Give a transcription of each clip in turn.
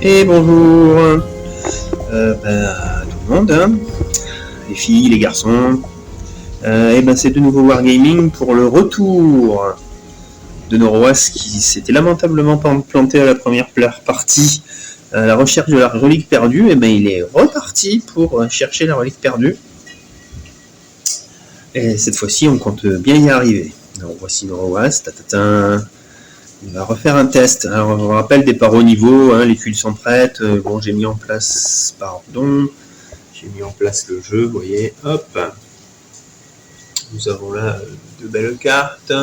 Et bonjour tout le monde, hein, les filles, les garçons. C'est de nouveau Wargaming pour le retour de Norowas qui s'était lamentablement planté à la première partie à la recherche de la relique perdue. Il est reparti pour chercher la relique perdue. Et cette fois-ci, on compte bien y arriver. Alors voici Norowas, on va refaire un test. Alors, on rappelle départ au niveau, hein, les tuiles sont prêtes. Bon, j'ai mis en place le jeu, vous voyez. Hop. Nous avons là de belles cartes.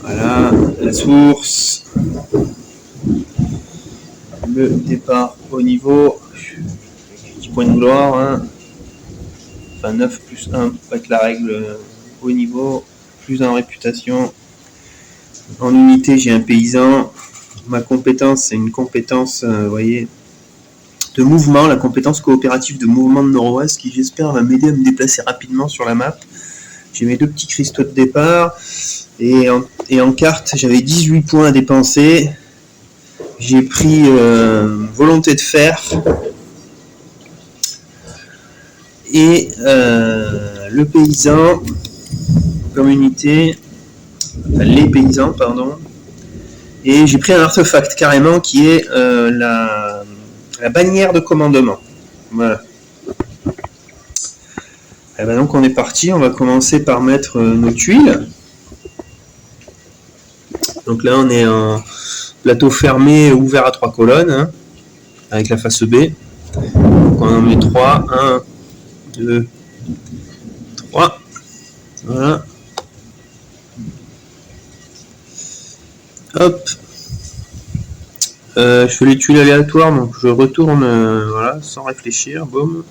Voilà, la source. Le départ au niveau. 10 points de gloire. Hein. Enfin, 9 plus 1 pour être la règle au niveau. Plus 1 en réputation. En unité, j'ai un paysan. Ma compétence, c'est une compétence, vous voyez, de mouvement, la compétence coopérative de mouvement de Norowas, qui j'espère va m'aider à me déplacer rapidement sur la map. J'ai mes 2 petits cristaux de départ, et en carte, j'avais 18 points à dépenser. J'ai pris volonté de fer, et le paysan, comme unité, enfin les paysans, pardon, et j'ai pris un artefact carrément qui est la bannière de commandement. Voilà. Et donc on est parti, on va commencer par mettre nos tuiles. Donc là on est en plateau fermé ouvert à 3 colonnes, hein, avec la face B. Donc on en met 3, 1, 2, 3. Voilà. Hop. Je fais les tuiles aléatoires, donc je retourne voilà, sans réfléchir. Boum.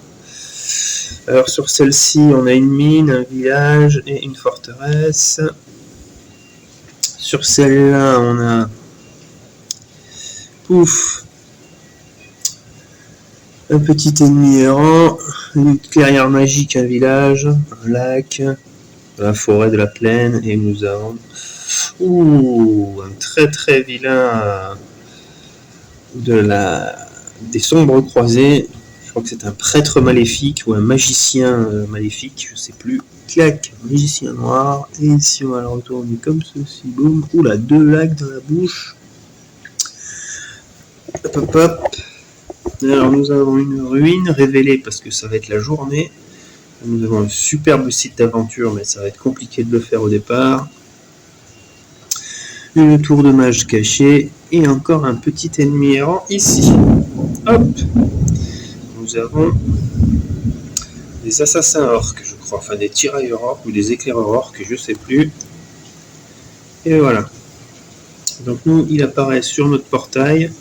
Alors sur celle-ci, on a une mine, un village et une forteresse. Sur celle-là, on a pouf, un petit ennemi errant, une clairière magique, un village, un lac, la forêt de la plaine, et nous avons un très très vilain des sombres croisés. Je crois que c'est un prêtre maléfique ou un magicien maléfique, je sais plus. Clac, magicien noir. Et ici on va le retourner comme ceci. Boum. Oula, 2 lacs dans la bouche. Hop hop hop. Alors nous avons une ruine révélée parce que ça va être la journée. Nous avons un superbe site d'aventure, mais ça va être compliqué de le faire au départ. Une tour de mage cachée et encore un petit ennemi errant ici. Hop. Nous avons des assassins orques, je crois, enfin des tirailleurs orques ou des éclaireurs orques, je sais plus. Et voilà. Donc nous, il apparaît sur notre portail.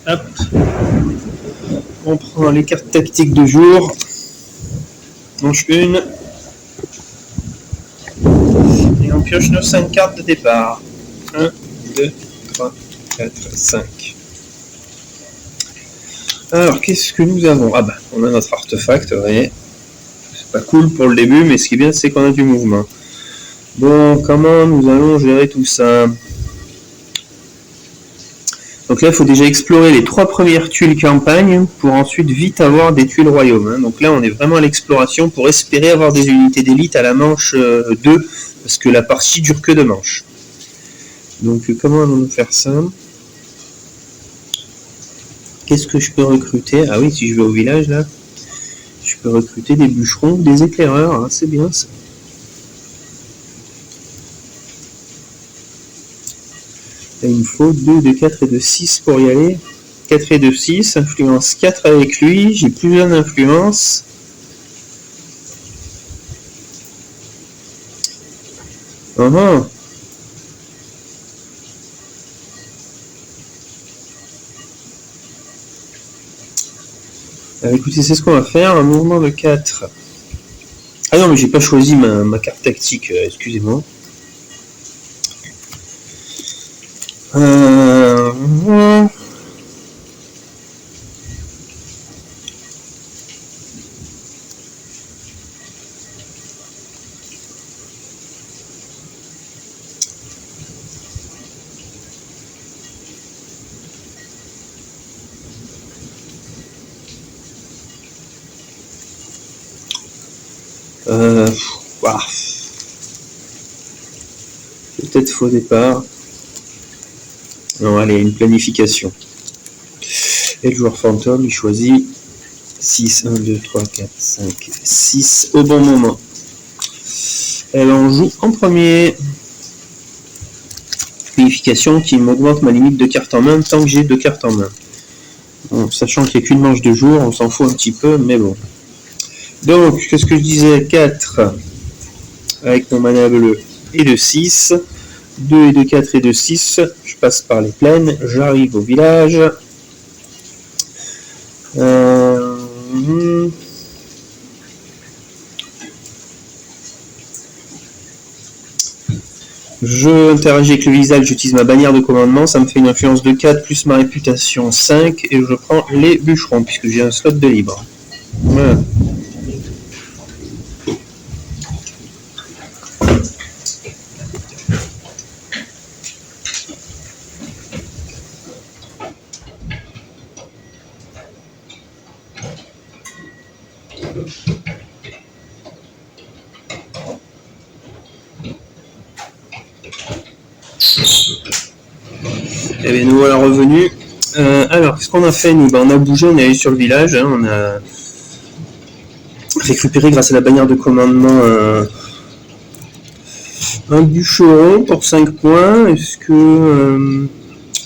Hop. On prend les cartes tactiques de jour. Manche 1. Et on pioche nos 5 cartes de départ. 1, 2, 3, 4, 5. Alors, qu'est-ce que nous avons? Ah bah, on a notre artefact, vous voyez. C'est pas cool pour le début, mais ce qui est bien, c'est qu'on a du mouvement. Bon, comment nous allons gérer tout ça? Donc là, il faut déjà explorer les 3 premières tuiles campagne pour ensuite vite avoir des tuiles royaume. Hein. Donc là, on est vraiment à l'exploration pour espérer avoir des unités d'élite à la manche 2, parce que la partie dure que 2 manches. Donc comment allons-nous faire ça? Qu'est-ce que je peux recruter? Ah oui, si je vais au village, là, je peux recruter des bûcherons, des éclaireurs, hein, c'est bien ça. Il me faut 2 de 4 et de 6 pour y aller. 4 et de 6, influence 4 avec lui, j'ai plus besoin d'influence. Écoutez, c'est ce qu'on va faire, un mouvement de 4. Ah non, mais j'ai pas choisi ma carte tactique, excusez-moi. Bah, peut-être faux départ. Non, allez, une planification. Et le joueur fantôme, il choisit 6, 1, 2, 3, 4, 5, 6 au bon moment. Elle en joue en premier. Planification qui m'augmente ma limite de cartes en main tant que j'ai 2 cartes en main. Bon, sachant qu'il n'y a qu'une manche de jour, on s'en fout un petit peu, mais bon. Donc, qu'est-ce que je disais? 4 avec mon mana bleu et de 6. 2 et 2, 4 et 2, 6. Je passe par les plaines, j'arrive au village. Je interagis avec le visage, j'utilise ma bannière de commandement, ça me fait une influence de 4 plus ma réputation 5 et je prends les bûcherons puisque j'ai un slot de libre. Voilà. Et bien nous voilà revenus. Alors, qu'est-ce qu'on a fait nous? On a bougé, on est allé sur le village, hein, on a récupéré grâce à la bannière de commandement un bûcheron pour 5 points. Est-ce que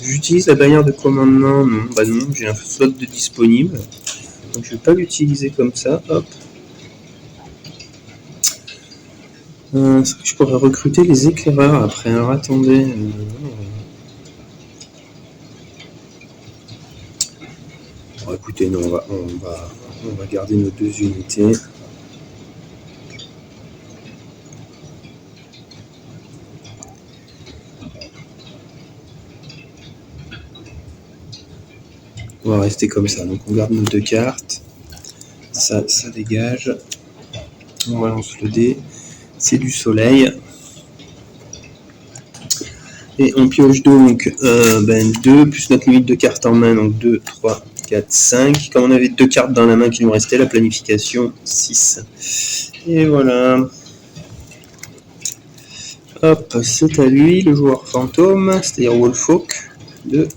j'utilise la bannière de commandement? Non, bah non, j'ai un slot de disponible. Donc je vais pas l'utiliser comme ça. Hop. Je pourrais recruter les éclaireurs après. Alors attendez. Bon, écoutez, non, on va garder nos 2 unités. On va rester comme ça. Donc on garde nos 2 cartes. Ça dégage. On balance le dé. C'est du soleil. Et on pioche donc 2 plus notre limite de cartes en main. Donc 2, 3, 4, 5. Comme on avait 2 cartes dans la main qui nous restaient, la planification 6. Et voilà. Hop, c'est à lui, le joueur fantôme, c'est-à-dire Wolfhawk. 2,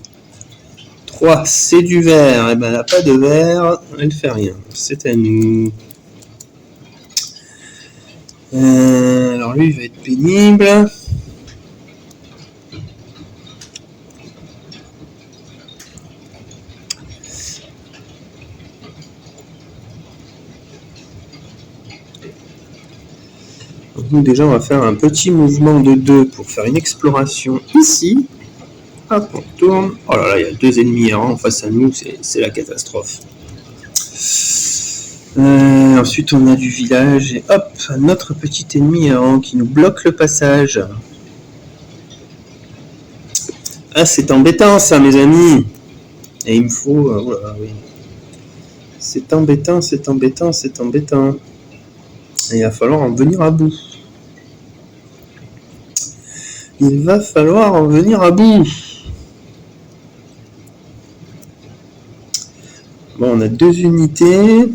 3, c'est du vert. Et ben elle n'a pas de vert, elle fait rien. C'est à nous. Alors lui, il va être pénible. Donc nous déjà on va faire un petit mouvement de 2 pour faire une exploration ici. Hop, on tourne. Oh là là, il y a 2 ennemis errants face à nous, c'est la catastrophe. Ensuite on a du village et hop, notre petit ennemi errant qui nous bloque le passage. Ah, c'est embêtant ça mes amis. Et il me faut... oh là là, oui. C'est embêtant, c'est embêtant, c'est embêtant. Et il va falloir en venir à bout. Il va falloir en venir à bout. Bon, on a 2 unités.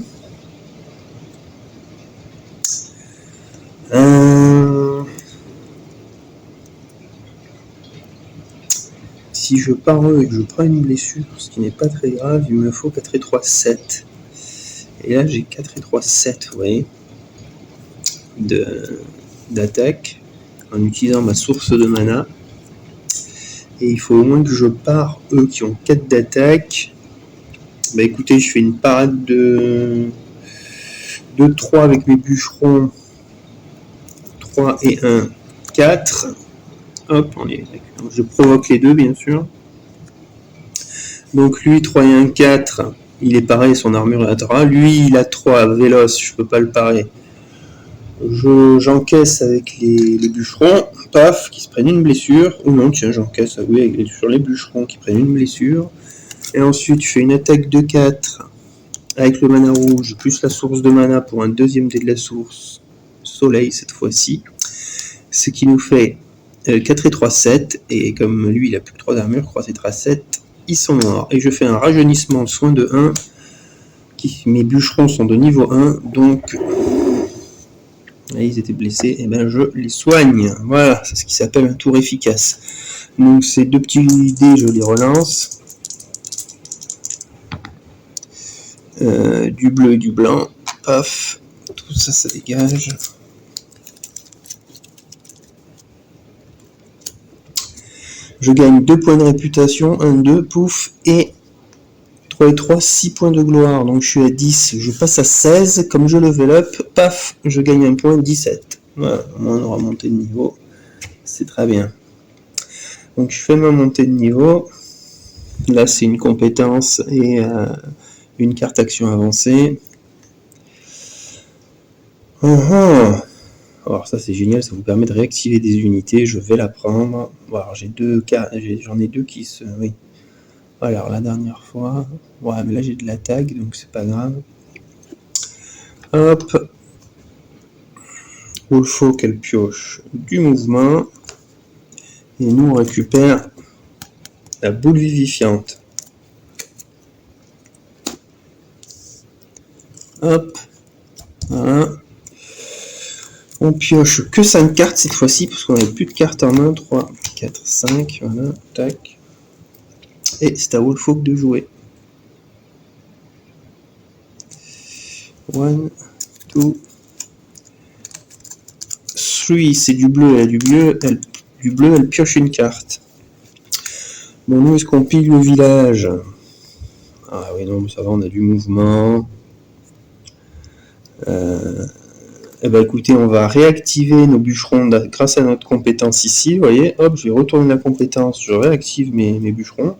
Si je pars et que je prends une blessure, ce qui n'est pas très grave, il me faut 4 et 3, 7. Et là, j'ai 4 et 3, 7, vous voyez, d'attaque, en utilisant ma source de mana. Et il faut au moins que je pars, eux qui ont 4 d'attaque. Bah écoutez, je fais une parade de 3 avec mes bûcherons. 3 et 1, 4. Hop, je provoque les 2, bien sûr. Donc lui, 3 et 1, 4. Il est pareil, son armure est à lui, il a 3, véloce, je peux pas le parer. J'encaisse avec les bûcherons, paf, qui se prennent une blessure. Ou non, tiens, j'encaisse sur les bûcherons qui prennent une blessure. Et ensuite, je fais une attaque de 4 avec le mana rouge, plus la source de mana pour un deuxième dé de la source, soleil cette fois-ci. Ce qui nous fait 4 et 3, 7. Et comme lui, il a plus que 3 d'armure, 3 et 3, 7, ils sont morts. Et je fais un rajeunissement de soin de 1. Mes bûcherons sont de niveau 1, donc Là, ils étaient blessés, et ben je les soigne. Voilà, c'est ce qui s'appelle un tour efficace. Donc ces deux petits dés, je les relance. Du bleu et du blanc. Paf, tout ça, ça dégage. Je gagne 2 points de réputation, 1, 2, pouf, et 3 et 3, 6 points de gloire. Donc je suis à 10, je passe à 16, comme je level up, paf, je gagne un point, 17. Voilà, au moins on aura monté de niveau, c'est très bien. Donc je fais ma montée de niveau, là c'est une compétence et une carte action avancée. Alors ça c'est génial, ça vous permet de réactiver des unités, je vais la prendre. Bon, alors j'en ai deux qui se... Oui. Alors la dernière fois... Ouais, mais là j'ai de la tag, donc c'est pas grave. Hop. Il faut qu'elle pioche du mouvement. Et nous on récupère la boule vivifiante. Hop. Voilà. On pioche que 5 cartes cette fois-ci, parce qu'on n'avait plus de cartes en main. 3, 4, 5, voilà, tac. Et c'est à Wolfhawk de jouer. 1, 2, 3, c'est du bleu, elle a du bleu, elle pioche une carte. Bon, nous, est-ce qu'on pille le village? Ah oui, non, mais ça va, on a du mouvement. Eh ben écoutez, on va réactiver nos bûcherons grâce à notre compétence ici. Vous voyez, hop, je vais retourner la compétence, je réactive mes bûcherons.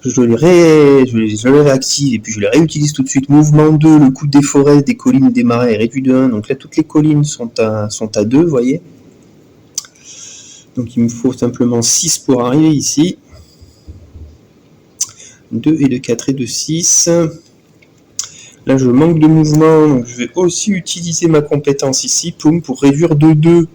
Je les réactive et puis je les réutilise tout de suite. Mouvement 2, le coût des forêts, des collines, des marais est réduit de 1. Donc là, toutes les collines sont à 2, vous voyez. Donc il me faut simplement 6 pour arriver ici. 2 et de 4 et de 6. Là, je manque de mouvement, donc je vais aussi utiliser ma compétence ici, pour réduire de 2.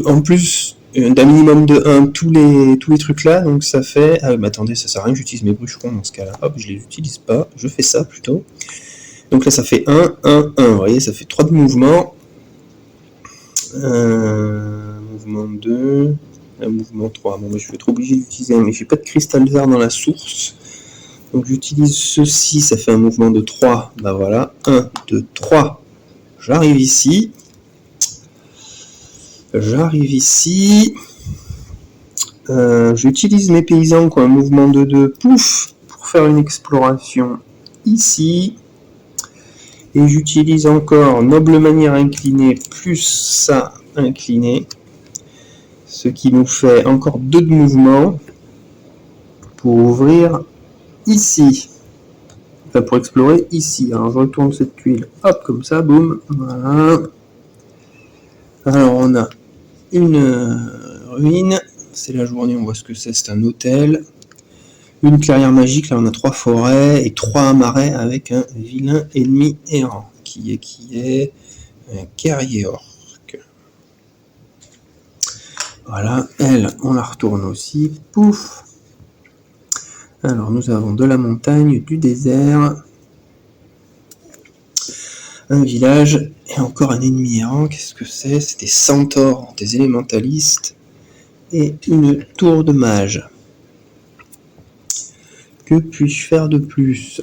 En plus d'un minimum de 1, tous les trucs là, donc ça fait... Ah mais attendez, ça sert à rien que j'utilise mes bûcherons dans ce cas-là. Hop, je les utilise pas, je fais ça plutôt. Donc là, ça fait 1, 1, 1, vous voyez, ça fait 3 de mouvement. Mouvement 2, mouvement 3. Bon, je vais être obligé d'utiliser un, mais j'ai pas de cristal vert dans la source. Donc j'utilise ceci, ça fait un mouvement de 3. Bah voilà, 1, 2, 3. J'arrive ici. J'utilise mes paysans qui ont un mouvement de 2, pouf, pour faire une exploration ici. Et j'utilise encore noble manière inclinée plus ça incliné. Ce qui nous fait encore 2 de mouvement pour ouvrir ici. Enfin, pour explorer ici. Alors je retourne cette tuile, hop, comme ça, boum, voilà. Alors on a une ruine, c'est la journée, on voit ce que c'est un hôtel. Une clairière magique, là on a 3 forêts et 3 marais avec un vilain ennemi errant, qui est un guerrier orc. Voilà, elle, on la retourne aussi, pouf. Alors nous avons de la montagne, du désert, un village et encore un ennemi errant. Qu'est-ce que c'est? C'est des centaures, des élémentalistes et une tour de mage. Que puis-je faire de plus?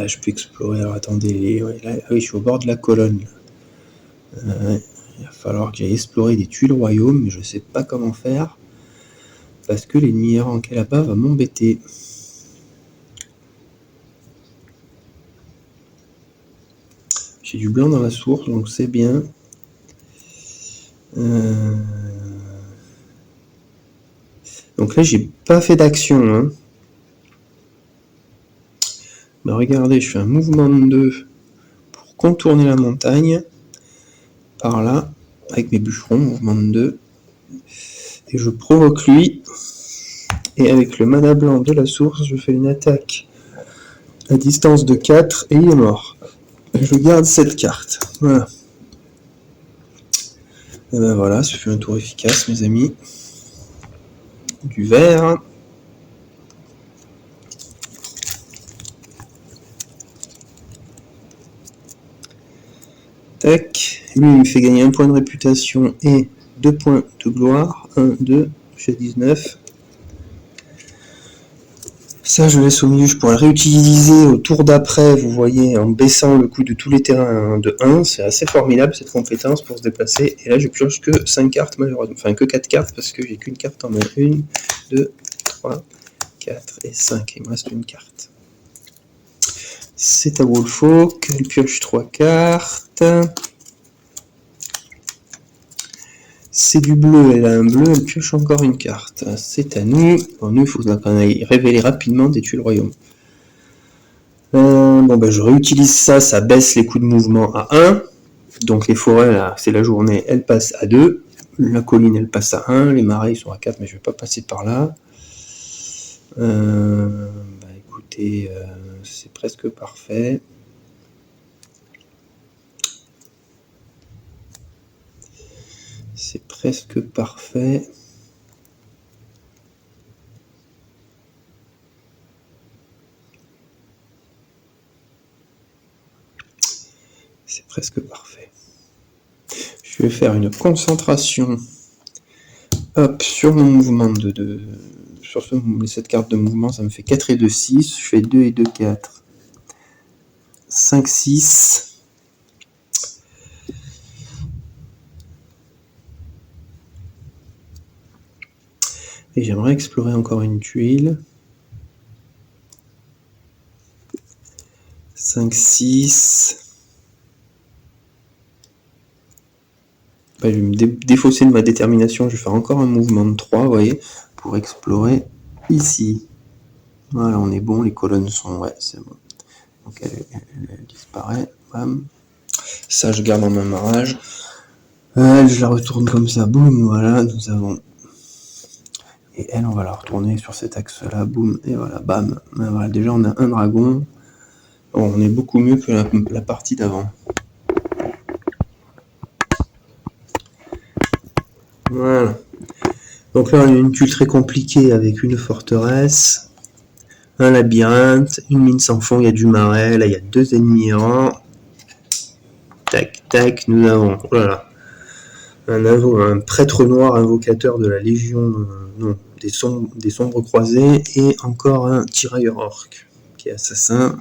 Je peux explorer. Alors attendez, là, oui, je suis au bord de la colonne. Il va falloir que j'aille explorer des tuiles royaumes, mais je sais pas comment faire parce que l'ennemi errant qui est là-bas va m'embêter. J'ai du blanc dans la source, donc c'est bien. Donc là, j'ai pas fait d'action. Hein. Bah regardez, je fais un mouvement de 2 pour contourner la montagne. Par là, avec mes bûcherons, mouvement de 2. Et je provoque lui. Et avec le mana blanc de la source, je fais une attaque à distance de 4 et il est mort. Et je garde cette carte. Voilà. Et ben voilà, ça fait un tour efficace, mes amis. Du vert. Tac. Lui, il me fait gagner 1 point de réputation et 2 points de gloire. 1, 2, j'ai 19. Ça, je laisse au milieu, je pourrais le réutiliser au tour d'après, vous voyez, en baissant le coût de tous les terrains de 1. C'est assez formidable cette compétence pour se déplacer. Et là, je pioche que 5 cartes, malheureusement. Enfin, que 4 cartes, parce que j'ai qu'une carte en main. 1, 2, 3, 4 et 5. Il me reste une carte. C'est à Wolfolk. Elle pioche 3 cartes. C'est du bleu, elle a un bleu, elle pioche encore une carte. C'est à nous. Bon, nous, il faut qu'on aille révéler rapidement détruire le royaume. Bon, ben, je réutilise ça, ça baisse les coûts de mouvement à 1. Donc les forêts, là, c'est la journée, elles passent à 2. La colline, elle passe à 1. Les marais, ils sont à 4, mais je ne vais pas passer par là. Écoutez, c'est presque parfait. C'est presque parfait. C'est presque parfait. Je vais faire une concentration hop, sur mon mouvement sur cette carte de mouvement, ça me fait 4 et 2, 6. Je fais 2 et 2, 4. 5, 6. Et j'aimerais explorer encore une tuile. 5, 6. Je vais me défausser de ma détermination. Je vais faire encore un mouvement de 3, vous voyez, pour explorer ici. Voilà, on est bon. Les colonnes sont... Ouais, c'est bon. Donc elle disparaît. Bam. Ça, je garde en même marage. Je la retourne comme ça. Boum, voilà. Nous avons... Et elle, on va la retourner sur cet axe-là. Boum, et voilà, bam. Voilà, déjà, on a un dragon. Bon, on est beaucoup mieux que la partie d'avant. Voilà. Donc là, on a une tuile très compliquée avec une forteresse, un labyrinthe, une mine sans fond, il y a du marais, là, il y a 2 ennemis errants. Tac, tac, nous avons, oh là là, un prêtre noir invocateur de la Légion, des sombres croisés, et encore un tirailleur orc qui est assassin.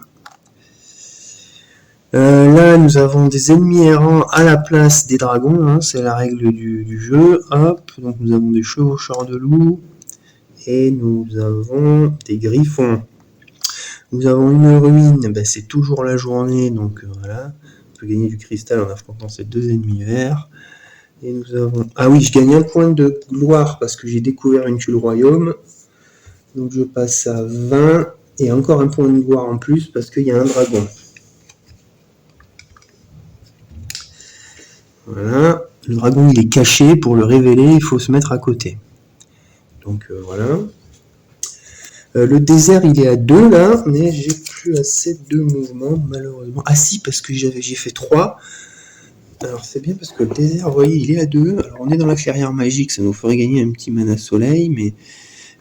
Là, nous avons des ennemis errants à la place des dragons, hein, c'est la règle du jeu. Hop, donc nous avons des chevaucheurs de loups, et nous avons des griffons. Nous avons une ruine, ben, c'est toujours la journée, donc voilà. On peut gagner du cristal en affrontant ces 2 ennemis verts. Et nous avons... Ah oui, je gagne 1 point de gloire parce que j'ai découvert une tuile royaume. Donc je passe à 20 et encore 1 point de gloire en plus parce qu'il y a un dragon. Voilà. Le dragon, il est caché. Pour le révéler, il faut se mettre à côté. Donc voilà. Le désert, il est à 2 là, mais j'ai plus assez de mouvements, malheureusement. Ah si, parce que j'ai fait 3. Alors c'est bien parce que le désert, vous voyez, il est à 2. Alors on est dans la clairière magique, ça nous ferait gagner un petit mana soleil, mais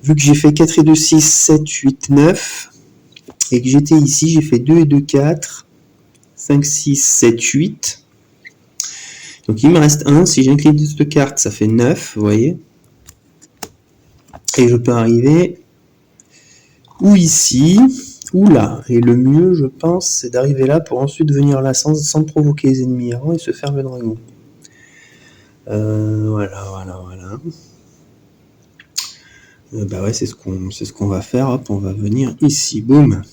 vu que j'ai fait 4 et 2, 6, 7, 8, 9, et que j'étais ici, j'ai fait 2 et 2, 4, 5, 6, 7, 8. Donc il me reste 1, si j'incline cette carte, ça fait 9, vous voyez. Et je peux arriver ou ici, ou là. Et le mieux, je pense, c'est d'arriver là pour ensuite venir là sans provoquer les ennemis errants et se faire le dragon. Voilà. Bah ouais, c'est ce qu'on va faire. Hop, on va venir ici, boum,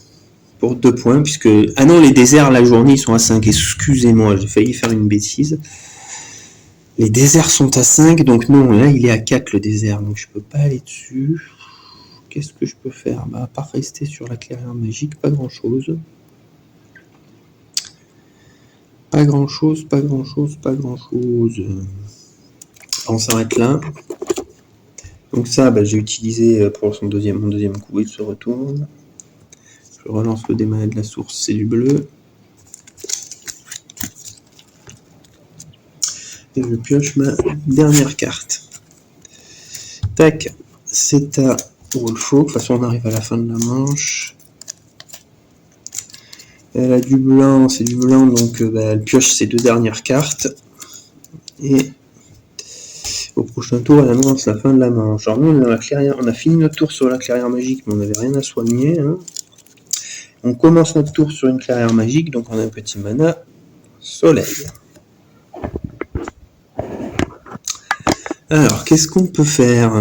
pour 2 points, puisque... Ah non, les déserts, la journée, ils sont à 5. Excusez-moi, j'ai failli faire une bêtise. Les déserts sont à 5, donc non, là, il est à 4, le désert, donc je peux pas aller dessus. Qu'est-ce que je peux faire? Bah, à part rester sur la clairière magique, pas grand-chose. Pas grand-chose. On s'arrête là. Donc ça, bah, j'ai utilisé pour mon deuxième coup, il se retourne. Je relance le démanet de la source, c'est du bleu. Et je pioche ma dernière carte. Tac, c'est à Wolfolk. De toute façon, on arrive à la fin de la manche. Elle a du blanc, c'est du blanc, donc elle pioche ses 2 dernières cartes. Et au prochain tour, elle annonce la fin de la manche. Alors nous, on a fini notre tour sur la clairière magique, mais on n'avait rien à soigner. Hein. On commence notre tour sur une clairière magique, donc on a un petit mana soleil. Alors, qu'est-ce qu'on peut faire?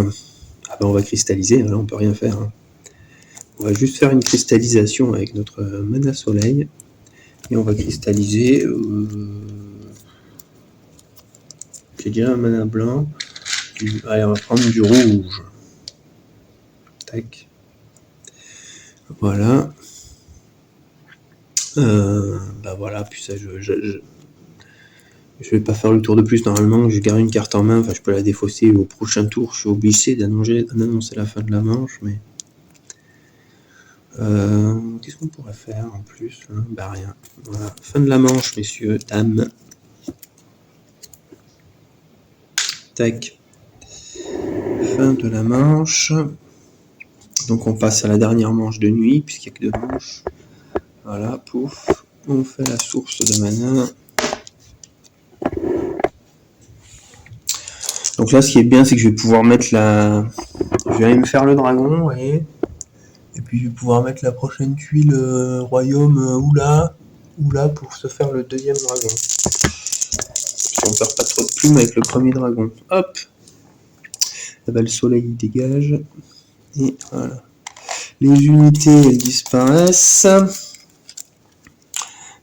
Ah ben on va cristalliser, là on peut rien faire. Hein. On va juste faire une cristallisation avec notre mana soleil. Et on va cristalliser... J'ai déjà un mana blanc. Allez, on va prendre du rouge. Tac. Voilà. Bah voilà, puis ça, je vais pas faire le tour de plus. Normalement, je garde une carte en main. Enfin, je peux la défausser au prochain tour. Je suis obligé d'annoncer la fin de la manche, mais... qu'est-ce qu'on pourrait faire en plus hein? Bah rien. Voilà. Fin de la manche, messieurs, dames. Tac. Fin de la manche. Donc on passe à la dernière manche de nuit, puisqu'il n'y a que 2 manches. Voilà, pouf. On fait la source de mana. Donc là, ce qui est bien, c'est que je vais pouvoir mettre la... Je vais aller me faire le dragon, vous voyez. Et puis je vais pouvoir mettre la prochaine tuile royaume ou là pour se faire le 2e dragon. Si on perd pas trop de plumes avec le premier dragon. Hop. Là bas, le soleil dégage. Et voilà. Les unités, elles disparaissent.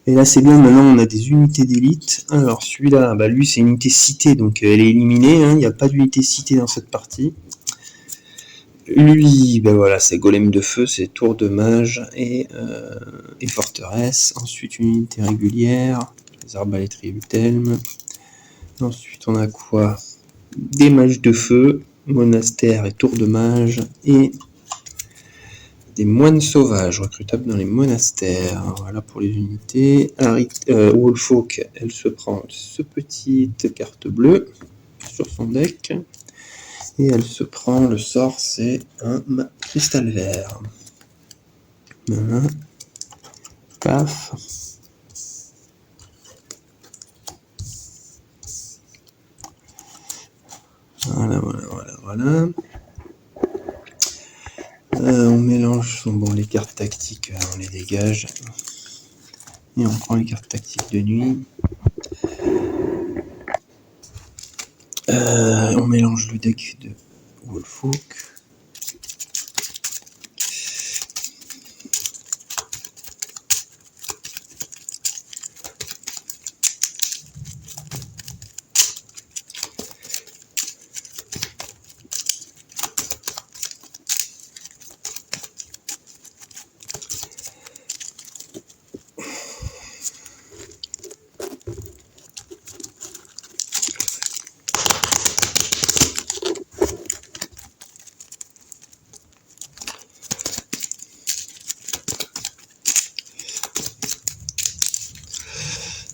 Et là, c'est bien, maintenant, on a des unités d'élite. Alors, celui-là, bah, lui, c'est une unité citée, donc elle est éliminée. Hein, il n'y a pas d'unité citée dans cette partie. Lui, ben voilà, c'est golem de feu, c'est tour de mage et forteresse. Ensuite, une unité régulière, les arbalétriers Uthelm. Ensuite, on a quoi? Des mages de feu, monastère et tour de mage. Et des moines sauvages recrutables dans les monastères. Voilà pour les unités. Wolfhawk, elle se prend ce petite carte bleue sur son deck. Et elle se prend, le sort, c'est un cristal vert. Voilà. Paf. Voilà. On mélange les cartes tactiques, on les dégage. Et on prend les cartes tactiques de nuit. On mélange le deck de Wolfhawk.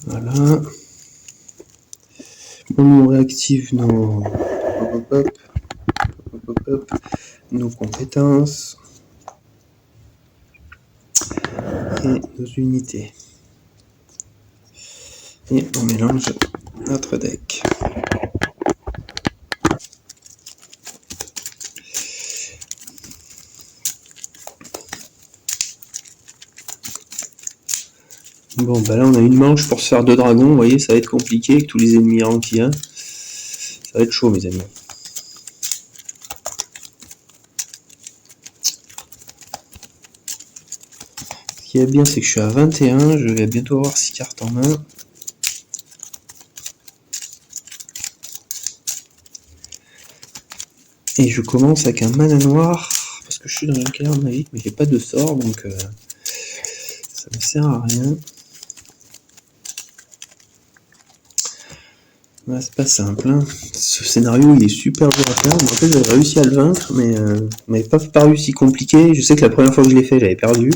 Voilà. On réactive nos compétences et nos unités. Et on mélange notre deck. Bon, bah là on a une manche pour se faire 2 dragons, vous voyez, ça va être compliqué avec tous les ennemis rangs qu'il y a. Ça va être chaud, mes amis. Ce qui est bien, c'est que je suis à 21, je vais bientôt avoir 6 cartes en main. Et je commence avec un mana noir, parce que je suis dans une clairière magique, mais j'ai pas de sort, donc ça ne sert à rien. Voilà, c'est pas simple. Hein. Ce scénario, il est super dur à faire. En fait, j'avais réussi à le vaincre, mais m'avait pas paru si compliqué. Je sais que la première fois que je l'ai fait, j'avais perdu.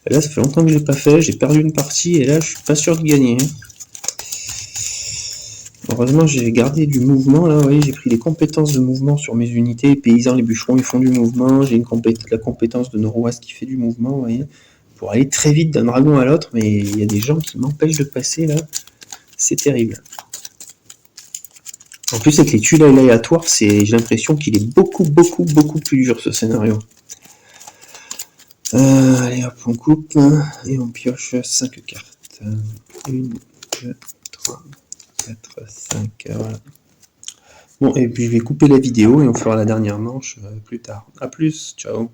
Et là, ça fait longtemps que je l'ai pas fait. J'ai perdu une partie, et là, je suis pas sûr de gagner. Heureusement, j'ai gardé du mouvement. Là, vous voyez, j'ai pris les compétences de mouvement sur mes unités. Les paysans, les bûcherons, ils font du mouvement. J'ai la compétence de Noroas qui fait du mouvement, vous voyez. pour aller très vite d'un dragon à l'autre, mais il y a des gens qui m'empêchent de passer là, c'est terrible. En plus avec les tuiles aléatoires, j'ai l'impression qu'il est beaucoup plus dur ce scénario. Allez hop, on coupe et on pioche 5 cartes. 1, 2, 3, 4, 5, voilà. Bon, et puis je vais couper la vidéo et on fera la dernière manche plus tard. A plus, ciao.